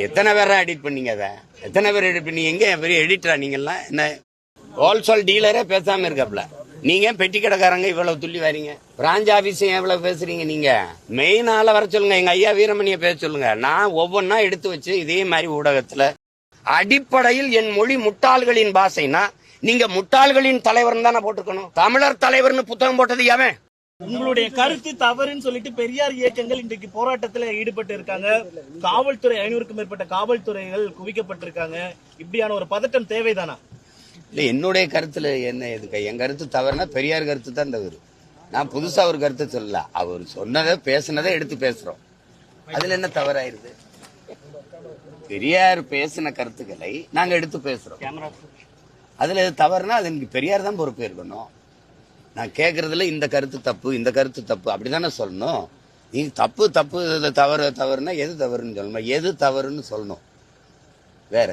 எத்தனை பேரா எடிட் பண்ணீங்க? அதை எத்தனை பேர் எடிட் பண்ணி? எங்க பெரிய எடிட்டரா நீங்கெல்லாம்? என்ன ஹோல்சேல் டீலரே பேசாம இருக்காப்ல. நீங்க பெட்டி கடைக்காரங்க இவ்வளவு துள்ளி வரீங்க. பிரான்ச் ஆபீஸ் எவ்வளவு பேசுறீங்க? நீங்க மெயின் ஆள வர சொல்லுங்க. எங்க ஐயா வீரமணிய பேச சொல்லுங்க. நான் ஒவ்வொன்னா எடுத்து வச்சு இதே மாதிரி ஊடகத்துல அடிப்படையில் என் மொழி முட்டாள்களின் பாஷைனா நீங்க முட்டாள்களின் தலைவர் தானே போட்டுக்கணும். தமிழர் தலைவர்னு புத்தகம் போட்டது யாவன்? உங்களுடைய கருத்து தவறுன்னு சொல்லிட்டு பெரியார் இயக்கங்கள் இன்றைக்கு போராட்டத்தில் ஈடுபட்டு இருக்காங்க. காவல்துறை 500க்கும் மேற்பட்ட காவல்துறைகள் குவிக்கப்பட்டிருக்காங்க. இப்படியான ஒரு பதட்டம் தேவைதானா? இல்ல, என்னுடைய கருத்துல என்ன எதுக்கு? என் கருத்து தவறுனா பெரியார் கருத்து தான் தவறு. நான் புதுசா ஒரு கருத்து சொல்லல. அவர் சொன்னதை பேசுனதை எடுத்து பேசுறோம். அதுல என்ன தவறாயிருது? பெரியார் பேசின கருத்துக்களை நாங்க எடுத்து பேசுறோம். அதுல எது தவறுனா அது எனக்கு பெரியார் தான் பொறுப்பு இருக்கணும். நான் கேட்கறதுல இந்த கருத்து தப்பு, இந்த கருத்து தப்பு அப்படித்தானே சொல்லணும். நீ தப்பு தப்பு தவறு தவறுனா எது தவறுன்னு சொல்லணும், எது தவறுன்னு சொல்லணும். வேற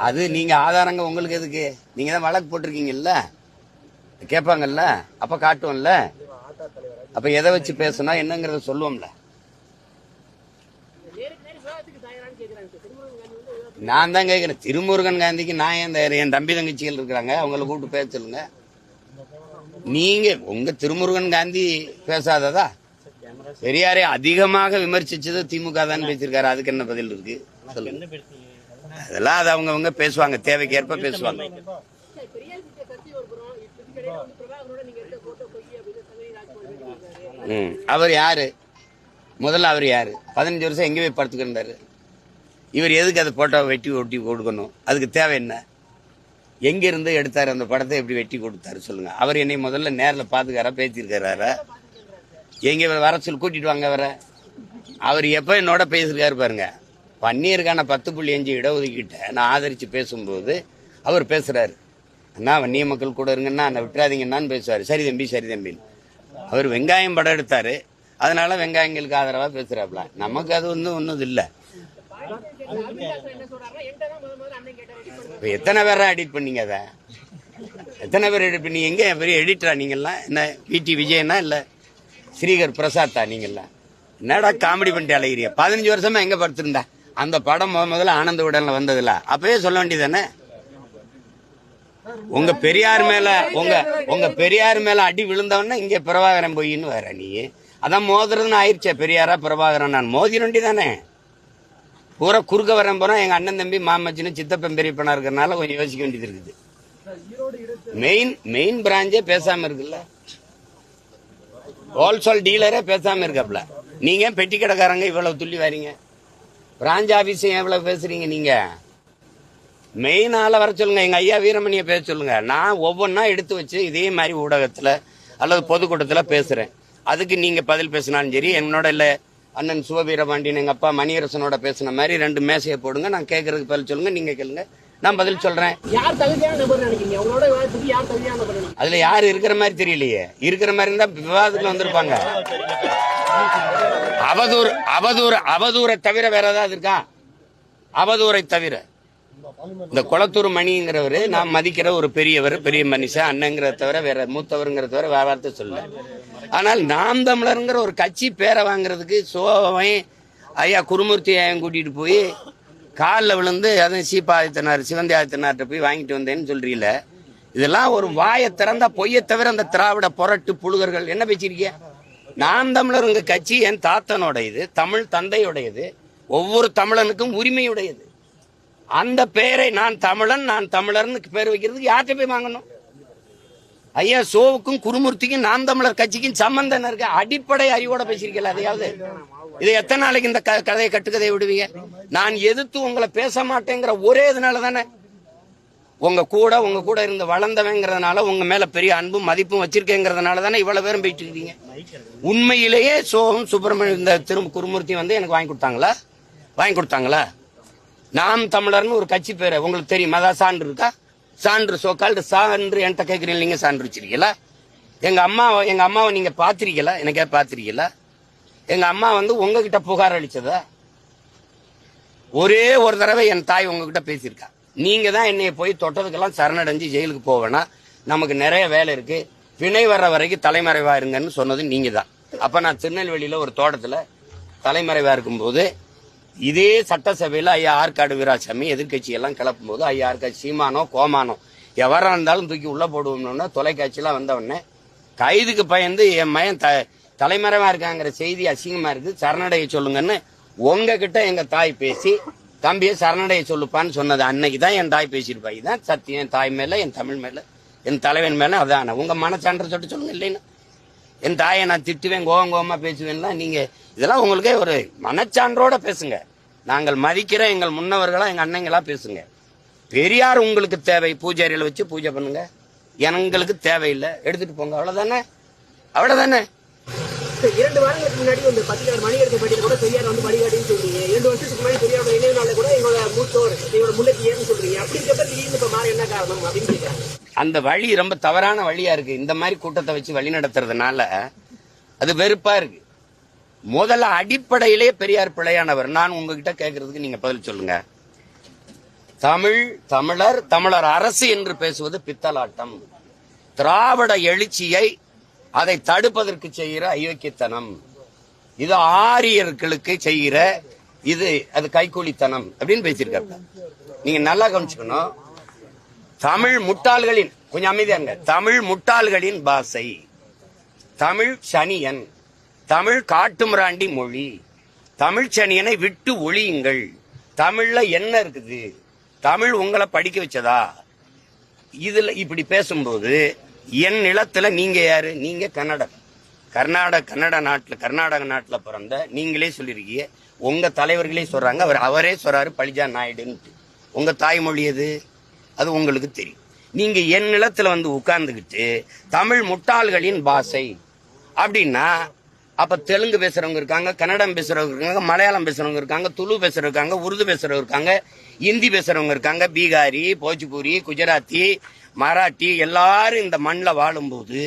அது நீங்க ஆதாரங்க உங்களுக்கு எதுக்கு? நீங்க தான் வழக்கு போட்டிருக்கீங்கல்ல, கேட்பாங்கல்ல, அப்ப காட்டுவோம்ல. அப்ப எதை வச்சு பேசணும் என்னங்கறத சொல்லுவோம்ல. நான் தான் கேட்கிறேன். திருமுருகன் காந்திக்கு நான் என் தம்பி தங்கச்சிகள் இருக்கிறாங்க, அவங்களை கூப்பிட்டு பேச சொல்லுங்க. நீங்க உங்க திருமுருகன் காந்தி பேசாததா? பெரியாரை அதிகமாக விமர்சிச்சது திமுக தான் பேசியிருக்காரு. அதுக்கு என்ன பதில் இருக்கு சொல்லுங்க. அதெல்லாம் அது அவங்க பேசுவாங்க, தேவைக்கேற்ப பேசுவாங்க. அவர் யாரு? முதல்ல அவர் யாரு? 15 வருஷம் எங்க போய் படுத்துக்கிட்டாரு? இவர் எதுக்கு அதை போட்டோ வெட்டி ஒட்டி கொடுக்கணும்? அதுக்கு தேவை என்ன? எங்க இருந்து எடுத்தாரு அந்த படத்தை? எப்படி வெட்டி கொடுத்தாரு சொல்லுங்க. அவர் என்னை முதல்ல நேரில் பாத்துக்காரா, பேசியிருக்காரா? எங்க வர சொல்லி கூட்டிட்டு வாங்க. வர அவர் எப்ப என்னோட பேசியிருக்காரு பாருங்க. வன்னியருக்கான 10.5 இடஒதுக்கீட்டை நான் ஆதரிச்சு பேசும்போது அவர் பேசுறாரு, அண்ணா வன்னிய மக்கள் கூட இருங்கன்னா என்னை விட்டுறாதீங்கன்னான்னு பேசுவாரு. சரி தம்பி சரி தம்பின்னு. அவர் வெங்காயம் படம் எடுத்தாரு, அதனால வெங்காயங்களுக்கு ஆதரவா பேசுறாப்ல. நமக்கு அது ஒன்றும் இல்லை. எத்தனை பேரா எடிட் பண்ணீங்க? அதை எத்தனை பேர் எடிட் பண்ணி? எங்க பெரிய எடிட்டரா நீங்கெல்லாம்? என்ன விடி விஜயனா இல்ல ஸ்ரீகர் பிரசாத்தா? நீங்கெல்லாம் என்னடா காமெடி பண்ணிட்டு அழகிறிய? 15 வருஷமா எங்க படுத்திருந்தா? அந்த படம் முதல்ல ஆனந்த விடல வந்ததுல அப்பவே சொல்ல வேண்டியதானே. உங்க பெரியார் மேல அடி விழுந்தவன இங்க பிரபாகரன் போயின்னு வேற. நீ அதான் மோதுறதுன்னு ஆயிடுச்சே. பெரியாரா பிரபாகரன்? நான் மோதிர வேண்டிதானே. பூரா குறுக்க வரேன் போனா எங்க அண்ணன் தம்பி மாமச்சின்னு சித்தப்பன் பெரியப்பனா இருக்கிறனால கொஞ்சம் யோசிக்க வேண்டியது இருக்குது. மெயின் பிராஞ்சே பேசாம இருக்குல்ல, ஹோல்சேல் டீலரே பேசாம இருக்காப்ல. நீங்க பெட்டி கடைக்காரங்க இவ்வளவு துள்ளி வரீங்க. பிரான்ச் ஆபீஸ் எவ்வளவு பேசுறீங்க? நீங்க மெயின் ஆள வர சொல்லுங்க. எங்க ஐயா வீரமணிய பேச சொல்லுங்க. நான் ஒவ்வொன்னா எடுத்து வச்சு இதே மாதிரி ஊடகத்துல அல்லது பொதுக்கூட்டத்துல பேசுறேன். அதுக்கு நீங்க பதில் பேசினாலும் சரி, என்னோட இல்ல அண்ணன் சிவவீரபாண்டியன் எங்க அப்பா மணியரசனோட பேசின மாதிரி 2 மேசையை போடுங்க. நான் கேட்கறதுக்கு பதில் சொல்லுங்க, நீங்க கேளுங்க, நான் பதில் சொல்றேன். அதுல யாரு இருக்கிற மாதிரி தெரியலையே. இருக்கிற மாதிரி இருந்தா விவாதத்துல வந்திருப்பாங்க. அவதூறை தவிர வேற ஏதாவது இருக்கா? அவதூறை தவிர இந்த குளத்தூர் மணிங்கிறவரு நான் மதிக்கிற ஒரு பெரியவர், பெரிய மனுஷன், அண்ணங்கிறத தவிர வேற மூத்தவருங்கிறத தவிர வார்த்தை சொல்ல. ஆனால் நாம் தமிழருங்கிற ஒரு கட்சி பேரை வாங்குறதுக்கு சோவை ஐயா குருமூர்த்தி ஐயம் கூட்டிட்டு போய் காலில் விழுந்து அதுவும் சீப்பாதித்தனார் சிவந்தி ஆதித்தனார்கிட்ட போய் வாங்கிட்டு வந்தேன்னு சொல்றீல. இதெல்லாம் ஒரு வாயை திறந்தா பொய்யை தவிர அந்த திராவிட புரட்டு புழுகர்கள் என்ன பேசிருக்கிய? நாம் தமிழர் உங்க கட்சி என் தாத்தனுடையது, தமிழ் தந்தையுடையது, ஒவ்வொரு தமிழனுக்கும் உரிமையுடையது. அந்த பெயரை நான் தமிழர்னு பேர் வைக்கிறதுக்கு யார்கிட்ட போய் வாங்கணும்? ஐயா சோவுக்கும் குருமூர்த்திக்கும் நாம் தமிழர் கட்சிக்கும் சம்பந்தம் இருக்கு. அடிப்படை அறிவோட பேசிருக்கல. அதையாவது இதை எத்தனை நாளைக்கு இந்த கதையை கட்டுக்கதையை விடுவீங்க? நான் எதிர்த்து உங்களை பேச மாட்டேங்கிற ஒரே இதனால தானே, உங்க கூட இருந்து வளர்ந்தவங்கிறதுனால, உங்க மேல பெரிய அன்பும் மதிப்பும் வச்சிருக்கேங்கிறதுனால தானே இவ்வளவு பேரும் போயிட்டு இருக்கீங்க. உண்மையிலேயே சோகம் சுப்பிரமணியம் இந்த குருமூர்த்தி வந்து எனக்கு வாங்கி கொடுத்தாங்களா? நாம் தமிழர்னு ஒரு கட்சி பேரை உங்களுக்கு தெரியும்? அதான் சான்று இருக்கா? சான்று சோக்கால்டு சான்று என்கிட்ட கேட்குறீங்க. நீங்க சான்று வச்சிருக்கீங்களா? எங்க அம்மாவை நீங்க பாத்திருக்கீங்களா? எனக்கே பாத்திருக்கீங்களா? எங்க அம்மா வந்து உங்ககிட்ட புகார் அளிச்சதா? ஒரே ஒரு தடவை என் தாய் உங்ககிட்ட பேசியிருக்கா. நீங்க தான் என்னைய போய் தொட்டதுக்கெல்லாம் சரணடைஞ்சு ஜெயிலுக்கு போவேனா, நமக்கு நிறைய வேலை இருக்கு, பிணை வர்ற வரைக்கும் தலைமறைவா இருங்கன்னு சொன்னது நீங்க தான். அப்ப நான் திருநெல்வேலியில ஒரு தோட்டத்துல தலைமறைவா இருக்கும்போது இதே சட்டசபையில ஐயா ஆற்காடு வீராசாமி எதிர்கட்சி எல்லாம் கிளப்பும் போது ஐயா ஆற்காடு சீமானோ கோமானோ எவரா இருந்தாலும் தூக்கி உள்ள போடுவோம்னு தொலைக்காட்சியெல்லாம் வந்த உடனே கைதுக்கு பயந்து என் மயன் தலைமறைவா இருக்காங்கிற செய்தி அசிங்கமா இருக்கு, சரணடைய சொல்லுங்கன்னு உங்ககிட்ட எங்க தாய் பேசி தம்பியை சரணடைய சொல்லுப்பான்னு சொன்னது அன்னைக்கு தான் என் தாய் பேசியிருப்பா. இதுதான் சத்தியம். என் தாய் மேல, என் தமிழ் மேல, என் தலைவன் மேல அதான உங்க மனச்சான்ற சொல்லிட்டு சொல்லுங்க. இல்லைன்னா என் தாயை நான் திட்டுவேன், கோவமா பேசுவேன்லாம் நீங்க இதெல்லாம் உங்களுக்கே ஒரு மனச்சான்றோட பேசுங்க. நாங்கள் மதிக்கிற எங்கள் முன்னவர்களா எங்க அண்ணங்களா பேசுங்க. பெரியார் உங்களுக்கு தேவை, பூஜாரியில வச்சு பூஜை பண்ணுங்க. எங்களுக்கு தேவையில்லை, எடுத்துட்டு போங்க. அவ்வளவுதானே, அவ்வளவுதானே. 2 வாரங்களுக்கு முன்னாடி இந்த பத்திரிகையாளர் மணியரசு பட்டியல கூட பெரியார் வந்து வழிகாட்டின்னு சொல்றீங்க. 2 வருஷத்துக்கு முன்னாடி பெரியாரோட நினைவு நாளை கூட எங்களோட மூத்தோர், எங்களோட முன்னேற்றி ஏன்னு சொல்றீங்க. அப்படி இருக்கப்ப திடீர்னு இப்ப மாற என்ன காரணம் அப்படின்னு கேட்கிறாங்க. அந்த வழி ரொம்ப தவறான வழியா இருக்கு. இந்த மாதிரி கூட்டத்தை வச்சு வழி நடத்துறதுனால அது வெறுப்பா இருக்கு. முதல்ல அடிப்படையிலே பெரியார் பிழையானவர். நான் உங்ககிட்ட கேட்கறதுக்கு நீங்க பதில் சொல்லுங்க. தமிழர், தமிழர் அரசு என்று பேசுவது பித்தலாட்டம். திராவிட எழுச்சியை அதை தடுப்பதற்கு செய்கிற அயோக்கியத்தனம். இது ஆரியர்களுக்கு செய்கிற அது கைக்கூலித்தனம் அப்படின்னு பேசியிருக்காங்க. நீங்க நல்லா கவனிச்சுக்கணும். தமிழ் முட்டாள்களின், கொஞ்சம் அமைதியாங்க, தமிழ் முட்டாள்களின் பாஷை, தமிழ் சனியன், தமிழ் காட்டுமிராண்டி மொழி, தமிழ் சனியனை விட்டு ஒழியுங்கள். தமிழ்ல என்ன இருக்குது? தமிழ் உங்களை படிக்க வச்சதா? இதுல இப்படி பேசும்போது என் நிலத்துல நீங்க யாரு? நீங்க கர்நாடக நாட்டுல பிறந்த நீங்களே சொல்லிருக்கீங்க. உங்க தலைவர்களே சொல்றாங்க, அவரே சொல்றாரு பழிஜா நாயுடுன்னு. உங்க தாய்மொழி எது? அது உங்களுக்கு தெரியும். நீங்க என் நிலத்துல வந்து உட்கார்ந்துகிட்டு தமிழ் முட்டாள்களின் பாஷை அப்படின்னா, அப்ப தெலுங்கு பேசுறவங்க இருக்காங்க, கன்னடம் பேசுறவங்க இருக்காங்க, மலையாளம் பேசுறவங்க இருக்காங்க, துளு பேசுறவங்க இருக்காங்க, உருது பேசுறவங்க இருக்காங்க, இந்தி பேசுறவங்க இருக்காங்க, பீகாரி, போஜ்பூரி, குஜராத்தி, மராட்டி எல்லாரும் இந்த மண்ணில் வாழும்போது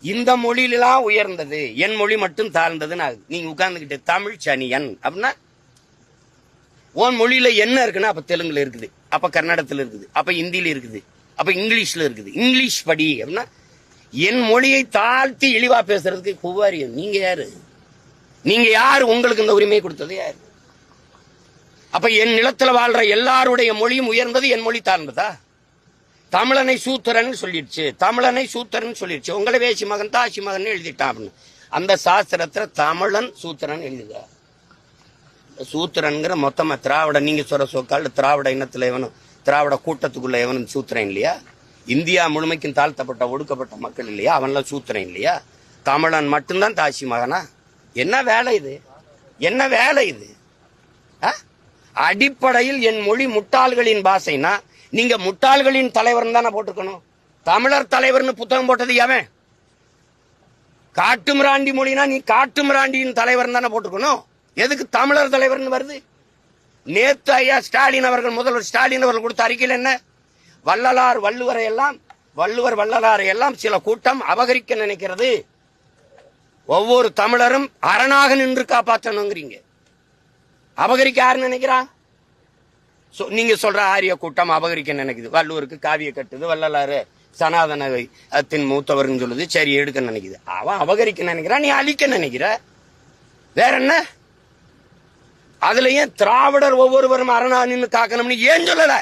இந்த மொழியிலாம் உயர்ந்தது, என் மொழி மட்டும் தாழ்ந்ததுன்னு நீங்க உட்கார்ந்துகிட்டு தமிழ் சனியன் அப்படின்னா, உன் மொழியில என்ன இருக்குன்னா அப்ப தெலுங்குல இருக்குது, அப்ப கன்னடத்துல இருக்குது, அப்ப இந்தியில இருக்குது, அப்ப இங்கிலீஷ்ல இருக்குது. இங்கிலீஷ் படி அப்படின்னா என் மொழியை தாழ்த்தி இழிவா பேசுறதுக்கு குவாரியம். நீங்க யாரு? நீங்க யாரு? உங்களுக்கு இந்த உரிமை கொடுத்தது யாரு? அப்ப என் நிலத்துல வாழ்ற எல்லாருடைய மொழியும் உயர்ந்தது, என் மொழி தாழ்ந்ததா? தமிழனை சூத்திரன் சொல்லிடுச்சு, தமிழனை சூத்திரன் சொல்லிடுச்சு. உங்களை வேசி மகன் தாசி மகன் எழுதிட்டான் அப்படின்னு. அந்த சாஸ்திரத்துல தமிழன் சூத்திரன் எழுதுதா? சூத்திரன்கிற மொத்தமா திராவிட, நீங்க சொல்ற சொற்கால் திராவிட இனத்துல எவனும், திராவிட கூட்டத்துக்குள்ள எவனும் சூத்திரன் இல்லையா? இந்தியா முழுமைக்கும் தாழ்த்தப்பட்ட ஒடுக்கப்பட்ட மக்கள் இல்லையா? அவன்லாம் சூத்திரன் இல்லையா? தமிழன் மட்டும்தான் தாசி மகனா? என்ன வேலை இது? என்ன வேலை இது? அடிப்படையில் என் மொழி முட்டாள்களின் பாஷைனா நீங்க முட்டாள்களின் தலைவர் தானே போட்டுக்கணும். தமிழர் தலைவர்னு புத்தகம் போட்டது எவன்? காட்டுமிராண்டி மொழினா நீ காட்டுமிராண்டியின் தலைவர் தானே போட்டுக்கணும். எதுக்கு தமிழர் தலைவர்னு வருது? நேத்து ஐயா ஸ்டாலின் அவர்கள், முதல்வர் ஸ்டாலின் அவர்கள் கொடுத்த அறிக்கையில் என்ன? வள்ளலார் வள்ளுவரை எல்லாம், வள்ளுவர் வள்ளலாரை எல்லாம் சில கூட்டம் அபகரிக்க நினைக்கிறது. ஒவ்வொரு தமிழரும் அரணாக நின்று காப்பாற்றணுங்கிறீங்க. அபகரிக்க யாரு நினைக்கிறா? நீங்க சொல்ற ஆரிய கூட்டம் அபகரிக்க நினைக்குது. வள்ளுவருக்கு காவிய கட்டுது, வள்ளலாறு சனாதனத்தின் மூத்தவர்னு சொல்லுது, சரி எடுக்க நினைக்குது. அவன் அபகரிக்க நினைக்கிறான், நீ அழிக்க நினைக்கிற. வேற என்ன? அதுல ஏன் திராவிடர் ஒவ்வொருவரும் அரணா நின்று காக்கணும்னு ஏன் சொல்லல?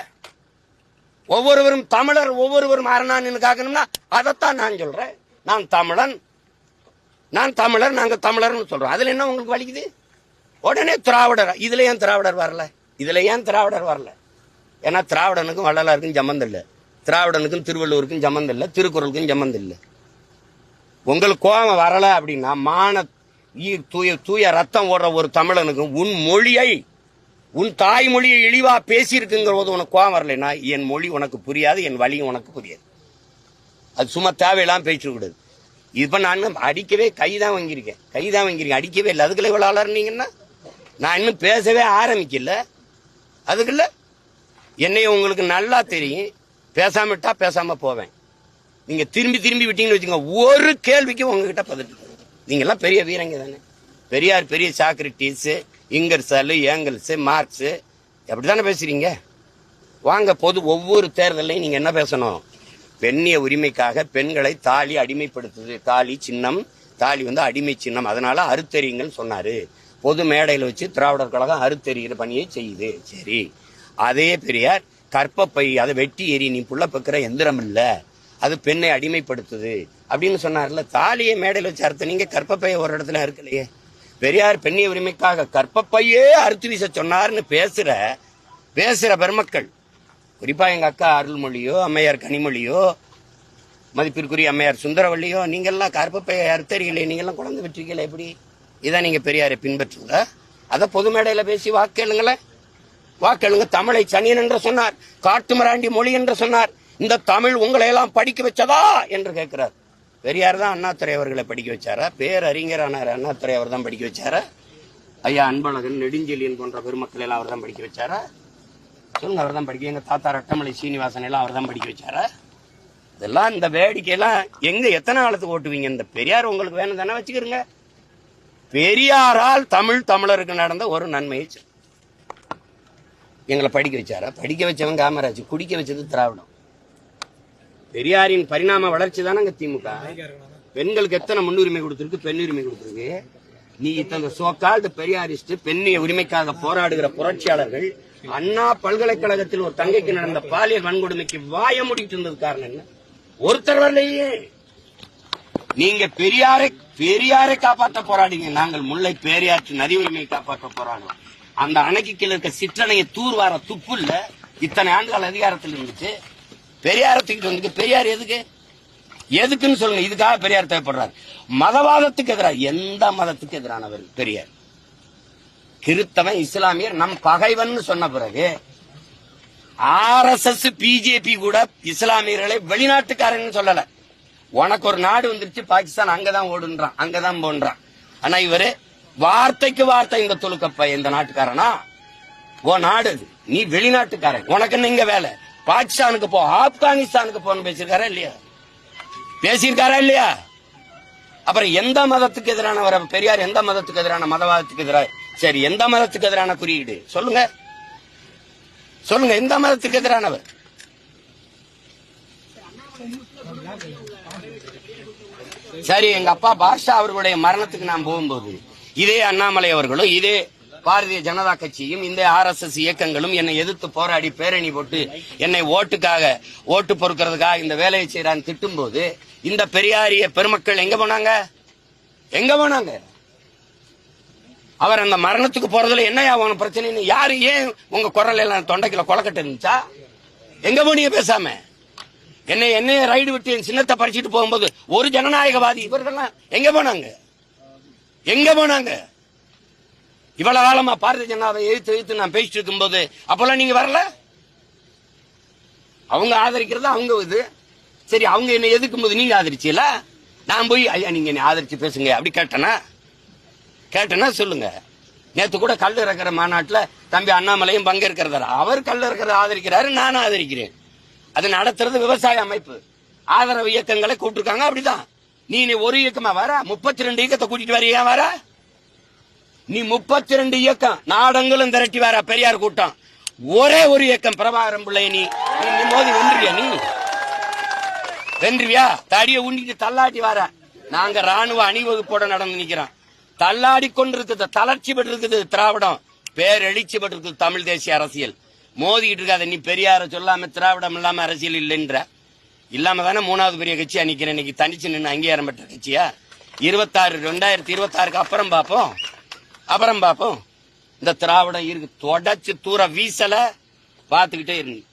ஒவ்வொருவரும் தமிழர் ஒவ்வொருவரும் அரணா நின்று காக்கணும்னா அதைத்தான் நான் சொல்றேன். நான் தமிழன், நான் தமிழர், நாங்க தமிழர்னு சொல்றோம். அதுல என்ன உங்களுக்கு வலிக்குது? உடனே திராவிடர். இதுல ஏன் திராவிடர் வரல? இதுல ஏன் திராவிடர் வரல? ஏன்னா திராவிடனுக்கும் வள்ளலாருக்கும் சம்பந்தம் இல்லை, திராவிடனுக்கும் திருவள்ளுவருக்கும் சம்பந்தம் இல்லை, திருக்குறளுக்கும் சம்பந்தம் இல்லை. உங்களுக்கு கோபம் வரல அப்படின்னா, தூய ரத்தம் ஓடுற ஒரு தமிழனுக்கும் உன் மொழியை, உன் தாய்மொழியை இழிவா பேசியிருக்குங்கிற போது உனக்கு கோபம் வரலைன்னா, என் மொழி உனக்கு புரியாது, என் வழியும் உனக்கு புரியாது. அது சும்மா தேவையெல்லாம் பேசிட கூடாது. இப்ப நான் அடிக்கவே கைதான் வாங்கியிருக்கேன், அடிக்கவே இல்லை. அதுக்குள்ள இவ்வளவு அலர்னீங்கன்னா நான் இன்னும் பேசவே ஆரம்பிக்கல. அதுக்குள்ள என்னைய உங்களுக்கு நல்லா தெரியும். பேசாமட்டா பேசாம போவேன். நீங்க திரும்பி திரும்பி விட்டீங்கன்னு வச்சுக்கோங்க, ஒரு கேள்விக்கு உங்ககிட்ட பதில். நீங்க எல்லாம் பெரிய வீரங்க தானே. பெரியார் பெரிய சாக்ரட்டிஸ், இங்கர்சால், ஏங்கல்ஸ், மார்க்ஸ் அப்படித்தானே பேசுறீங்க. வாங்க, ஒவ்வொரு தேர்தலையும் நீங்க என்ன பேசணும்? பெண்ணிய உரிமைக்காக பெண்களை தாலி அடிமைப்படுத்துது. தாலி சின்னம், தாலி அடிமை சின்னம், அதனால அறுத்தறிங்கன்னு சொன்னாரு. பொது மேடையில் வச்சு திராவிடர் கழகம் அறுத்தெறிகிற பணியை செய்யுது. சரி, அதே பெரியார் கற்பப்பை அதை வெட்டி எறி, நீ புள்ள பக்கிற எந்திரம் இல்ல, அது பெண்ணை அடிமைப்படுத்துது அப்படின்னு சொன்னார்ல. தாலியை மேடையில் வச்சு அறுத்த நீங்க கற்பப்பையை ஒரு இடத்துல அறுக்கலையே. பெரியார் பெண்ணிய உரிமைக்காக கற்பப்பையே அறுத்து வீச சொன்னார்னு பேசுற பெருமக்கள், குறிப்பா எங்க அக்கா அருள்மொழியோ அம்மையார் கனிமொழியோ மதிப்பிற்குரிய அம்மையார் சுந்தரவள்ளியோ, நீங்கெல்லாம் கற்பப்பையை அறுத்தறிகளே, நீங்கெல்லாம் குழந்தை பெற்றீங்களே, எப்படி இதான் நீங்க பெரியாரை பின்பற்றுங்க. அதை பொது மேடையில பேசி வாக்கெழுங்களேன், வாக்கெழுங்க. தமிழை சனியன் என்று சொன்னார், காட்டுமராண்டி மொழி என்று சொன்னார். இந்த தமிழ் உங்களை எல்லாம் படிக்க வச்சதா என்று கேட்கிறார். பெரியார் தான் அண்ணாதுரை அவர்களை படிக்க வச்சாரா? பேரறிஞரானார் அண்ணாதுரை அவர் தான் படிக்க வச்சாரா? ஐயா அன்பழகன், நெடுஞ்செழியன் போன்ற பெருமக்கள் எல்லாம் அவர் தான் படிக்க வச்சாரா? சொல்லுங்க, அவர் தான் படிக்க. எங்க தாத்தா ரட்டமலை சீனிவாசன் எல்லாம் அவர் தான் படிக்க வச்சாரா? இதெல்லாம் இந்த வேடிக்கையெல்லாம் எங்க எத்தனை காலத்துக்கு ஓட்டுவீங்க? இந்த பெரியார் உங்களுக்கு வேணும் தானே, வச்சுக்கிறீங்க. பெரியாரால் தமிழருக்கு நடந்த ஒரு நன்மையை எங்களை படிக்க வச்சாரா? படிக்க வச்சவன் காமராஜ், குடிக்க வச்சது திராவிடம். பெரியாரின் பரிணாம வளர்ச்சி தானே திமுக. பெண்களுக்கு எத்தனை முன்னுரிமை கொடுத்திருக்கு, பெண்ணுரிமை கொடுத்திருக்கு. நீ இத்தனை சோகால்டு பெரியாரிஸ்ட், பெண்ணிய உரிமைக்காக போராடுகிற புரட்சியாளர்கள் அண்ணா பல்கலைக்கழகத்தில் ஒரு தங்கைக்கு நடந்த பாலியல் வன்கொடுமைக்கு வாய முடிட்டு இருந்தது காரணம் என்ன? ஒருத்தர் வரலையே. நீங்க பெரியாரை காப்பாற்ற போராடிங்க, நாங்கள் முல்லை பெரியாற்று நதி உரிமையை காப்பாற்ற போராடுவோம். அந்த அணைக்கு கீழே இருக்க சிற்றணையை தூர்வார துப்பு இல்ல. இத்தனை ஆண்டுகள் அதிகாரத்தில் இருந்துச்சு. பெரியாரத்துக்கு வந்து பெரியார் எதுக்குன்னு சொல்லுங்க. இதுக்காக பெரியார் தேவைப்படுறாரு. மதவாதத்துக்கு எதிராக, எந்த மதத்துக்கு எதிரானவர் பெரியார்? கிறிஸ்தவன் இஸ்லாமியர் நம் பகைவன் சொன்ன பிறகு RSS பிஜேபி கூட இஸ்லாமியர்களை வெளிநாட்டுக்காரன்னு சொல்லல. உனக்கு ஒரு நாடு வந்துருச்சு பாகிஸ்தான், அங்கதான் ஓடுன்றான், அங்கதான் போன்றான். ஆனா இவரு வார்த்தைக்கு வார்த்தை இந்த துலுக்கப்ப இந்த நாட்டுக்காரனா? ஓ நாடு அது, நீ வெளிநாட்டுக்காரன், உனக்கு என்ன இங்க வேலை? பாகிஸ்தானுக்கு போ, ஆப்கானிஸ்தானுக்கு போன்னு பேசியிருக்காரா இல்லையா? பேசியிருக்காரா இல்லையா? அப்புறம் எந்த மதத்துக்கு எதிரான பெரியார்? எந்த மதத்துக்கு எதிரான? மதவாதத்துக்கு எதிராக. சரி, எந்த மதத்துக்கு எதிரான குறியீடு சொல்லுங்க, சொல்லுங்க. எந்த மதத்துக்கு எதிரானவர்? சரி, எங்க அப்பா பாஷா அவர்களுடைய மரணத்துக்கு நான் போகும்போது இதே அண்ணாமலை அவர்களும் இதே பாரதிய ஜனதா கட்சியும் இந்த RSS இயக்கங்களும் என்னை எதிர்த்து போராடி பேரணி போட்டு என்னை ஓட்டு பொறுக்கிறதுக்காக இந்த வேலையை செய்யறான்னு திட்டும் போது இந்த பெரியாரிய பெருமக்கள் எங்க போனாங்க? எங்க போனாங்க? அவர் அந்த மரணத்துக்கு போறதுல என்னையா உன பிரச்சனை? யாரு ஏன் உங்க குரல் எல்லாம் தொண்டைக்குள்ள கொலக்கட்டு இருந்துச்சா? எங்க போனீங்க பேசாம? என்னைய ரைடு விட்டு என் சின்னத்தை பறிச்சுட்டு போகும்போது ஒரு ஜனநாயகவாதி இவர்கள்லாம் எங்க போனாங்க? எங்க போனாங்க? இவ்வளவு காலமா பாரதிய ஜனதாவை எதிர்த்து நான் பேசிட்டு இருக்கும் போது அப்பெல்லாம் நீங்க வரல. அவங்க ஆதரிக்கிறது அவங்க இது. சரி, அவங்க என்ன எதிர்க்கும் போது நீங்க ஆதரிச்சீல, நான் போய் ஐயா நீங்க என்ன ஆதரிச்சு பேசுங்க அப்படி கேட்டனா சொல்லுங்க. நேத்து கூட கல் இறக்கிற மாநாட்டுல தம்பி அண்ணாமலையும் பங்கேற்கிறதாரு. அவர் கல் இறக்கிறத ஆதரிக்கிறாரு, நானும் ஆதரிக்கிறேன். அது நடத்துறது விவசாய அமைப்பு, ஆதரவு இயக்கங்களை கூப்பிட்டுருக்காங்க. அப்படிதான் நீ ஒரு இயக்கமா வர, 32 இயக்கத்தை கூட்டிட்டு வர. ஏன் வர? நீ 32 இயக்கம் நாடங்களும் திரட்டி வர பெரியார் கூட்டம். ஒரே ஒரு இயக்கம் பிரபாகரன் பிள்ளை நீ மோதி வென்றுவியா? நீ வென்றுவியா? தடியை உண்டிட்டு தள்ளாட்டி வர. நாங்க ராணுவ அணிவகுப்போட நடந்து நிக்கிறோம். தள்ளாடி கொண்டிருக்குது, தளர்ச்சி பெற்று இருக்குது திராவிடம், பேரெழுச்சி பெற்று இருக்குது தமிழ் தேசிய அரசியல். மோதிக்கிட்டு இருக்காத. நீ பெரியார சொல்லாம திராவிடம் இல்லாம அரசியல் இல்லைன்ற இல்லாம தானே 3வது பெரிய கட்சியா நிக்கிறேன். இன்னைக்கு தனிச்சு நின்று அங்கீகாரம் பெற்ற கட்சியா? 2026க்கு அப்புறம் பாப்போம். இந்த திராவிடம் இருக்கு தொடச்சு தூர வீசல பாத்துக்கிட்டே இருக்கு.